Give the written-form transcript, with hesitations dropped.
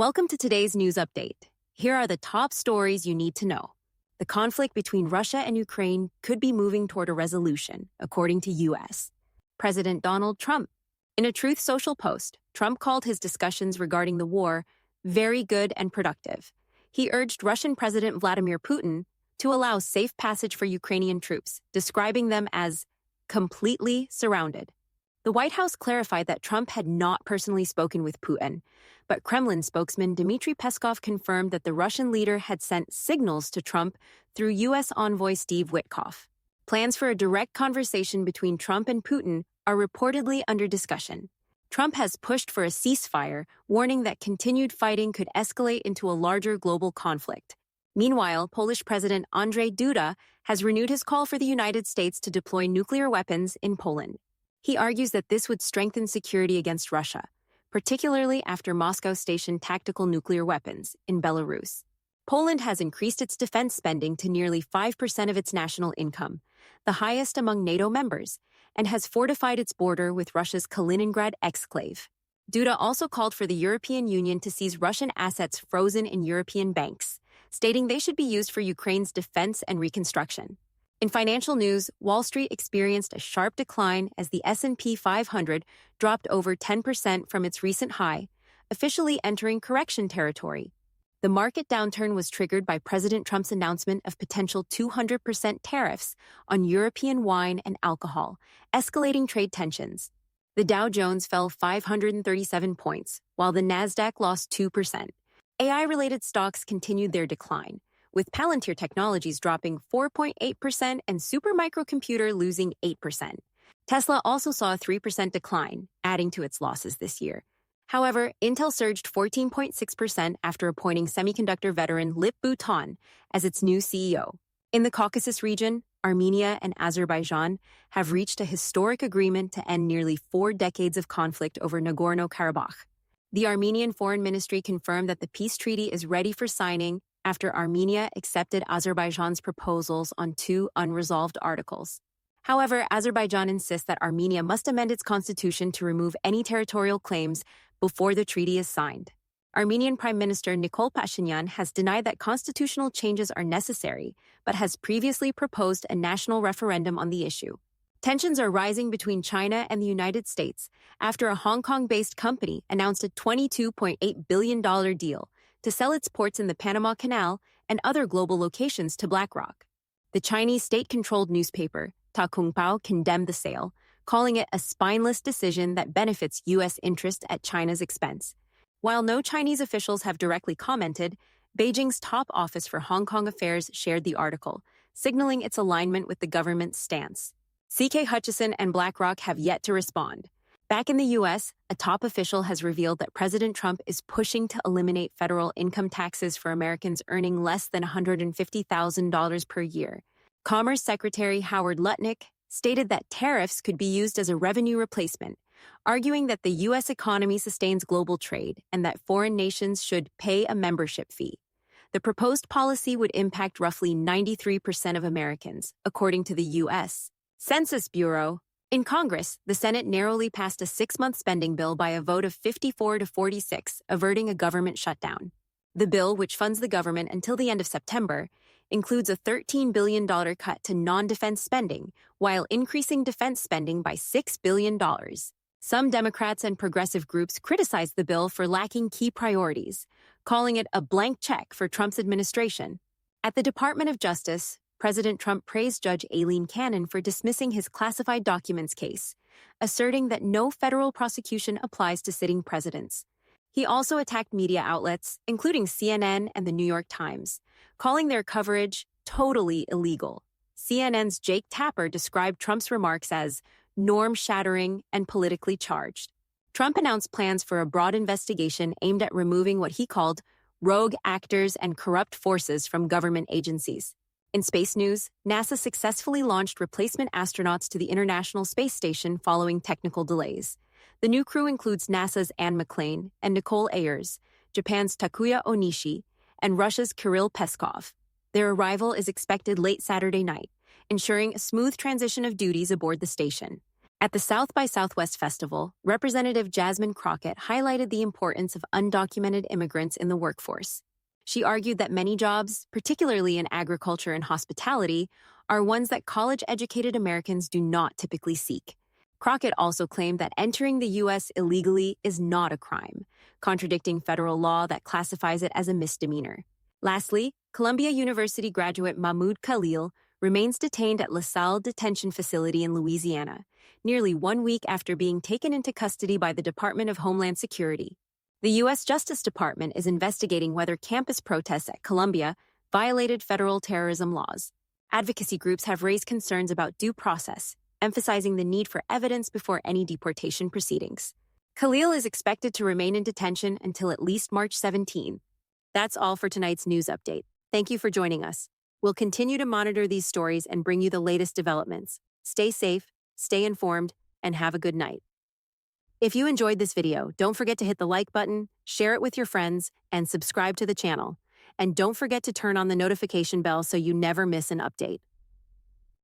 Welcome to today's news update. Here are the top stories you need to know. The conflict between Russia and Ukraine could be moving toward a resolution, according to US President Donald Trump. In a Truth Social post, Trump called his discussions regarding the war very good and productive. He urged Russian President Vladimir Putin to allow safe passage for Ukrainian troops, describing them as completely surrounded. The White House clarified that Trump had not personally spoken with Putin, but Kremlin spokesman Dmitry Peskov confirmed that the Russian leader had sent signals to Trump through U.S. envoy Steve Witkoff. Plans for a direct conversation between Trump and Putin are reportedly under discussion. Trump has pushed for a ceasefire, warning that continued fighting could escalate into a larger global conflict. Meanwhile, Polish President Andrzej Duda has renewed his call for the United States to deploy nuclear weapons in Poland. He argues that this would strengthen security against Russia, particularly after Moscow stationed tactical nuclear weapons in Belarus. Poland has increased its defense spending to nearly 5% of its national income, the highest among NATO members, and has fortified its border with Russia's Kaliningrad exclave. Duda also called for the European Union to seize Russian assets frozen in European banks, stating they should be used for Ukraine's defense and reconstruction. In financial news, Wall Street experienced a sharp decline as the S&P 500 dropped over 10% from its recent high, officially entering correction territory. The market downturn was triggered by President Trump's announcement of potential 200% tariffs on European wine and alcohol, escalating trade tensions. The Dow Jones fell 537 points, while the Nasdaq lost 2%. AI-related stocks continued their decline, with Palantir Technologies dropping 4.8% and Supermicrocomputer losing 8%. Tesla also saw a 3% decline, adding to its losses this year. However, Intel surged 14.6% after appointing semiconductor veteran Lip Bhutan as its new CEO. In the Caucasus region, Armenia and Azerbaijan have reached a historic agreement to end nearly 4 decades of conflict over Nagorno-Karabakh. The Armenian Foreign Ministry confirmed that the peace treaty is ready for signing after Armenia accepted Azerbaijan's proposals on 2 unresolved articles. However, Azerbaijan insists that Armenia must amend its constitution to remove any territorial claims before the treaty is signed. Armenian Prime Minister Nikol Pashinyan has denied that constitutional changes are necessary, but has previously proposed a national referendum on the issue. Tensions are rising between China and the United States after a Hong Kong-based company announced a $22.8 billion deal to sell its ports in the Panama Canal and other global locations to BlackRock. The Chinese state-controlled newspaper, Ta Kung Pao, condemned the sale, calling it a spineless decision that benefits U.S. interests at China's expense. While no Chinese officials have directly commented, Beijing's top office for Hong Kong affairs shared the article, signaling its alignment with the government's stance. C.K. Hutchison and BlackRock have yet to respond. Back in the U.S., a top official has revealed that President Trump is pushing to eliminate federal income taxes for Americans earning less than $150,000 per year. Commerce Secretary Howard Lutnick stated that tariffs could be used as a revenue replacement, arguing that the U.S. economy sustains global trade and that foreign nations should pay a membership fee. The proposed policy would impact roughly 93% of Americans, according to the U.S. Census Bureau. In Congress, the Senate narrowly passed a 6-month spending bill by a vote of 54 to 46, averting a government shutdown. The bill, which funds the government until the end of September, includes a $13 billion cut to non-defense spending, while increasing defense spending by $6 billion. Some Democrats and progressive groups criticized the bill for lacking key priorities, calling it a blank check for Trump's administration. At the Department of Justice, President Trump praised Judge Aileen Cannon for dismissing his classified documents case, asserting that no federal prosecution applies to sitting presidents. He also attacked media outlets, including CNN and the New York Times, calling their coverage totally illegal. CNN's Jake Tapper described Trump's remarks as norm-shattering and politically charged. Trump announced plans for a broad investigation aimed at removing what he called rogue actors and corrupt forces from government agencies. In space news, NASA successfully launched replacement astronauts to the International Space Station following technical delays. The new crew includes NASA's Anne McClain and Nicole Ayers, Japan's Takuya Onishi, and Russia's Kirill Peskov. Their arrival is expected late Saturday night, ensuring a smooth transition of duties aboard the station. At the South by Southwest Festival, Representative Jasmine Crockett highlighted the importance of undocumented immigrants in the workforce. She argued that many jobs, particularly in agriculture and hospitality, are ones that college-educated Americans do not typically seek. Crockett also claimed that entering the U.S. illegally is not a crime, contradicting federal law that classifies it as a misdemeanor. Lastly, Columbia University graduate Mahmoud Khalil remains detained at LaSalle Detention Facility in Louisiana, nearly 1 week after being taken into custody by the Department of Homeland Security. The U.S. Justice Department is investigating whether campus protests at Columbia violated federal terrorism laws. Advocacy groups have raised concerns about due process, emphasizing the need for evidence before any deportation proceedings. Khalil is expected to remain in detention until at least March 17. That's all for tonight's news update. Thank you for joining us. We'll continue to monitor these stories and bring you the latest developments. Stay safe, stay informed, and have a good night. If you enjoyed this video, don't forget to hit the like button, share it with your friends, and subscribe to the channel. And don't forget to turn on the notification bell so you never miss an update.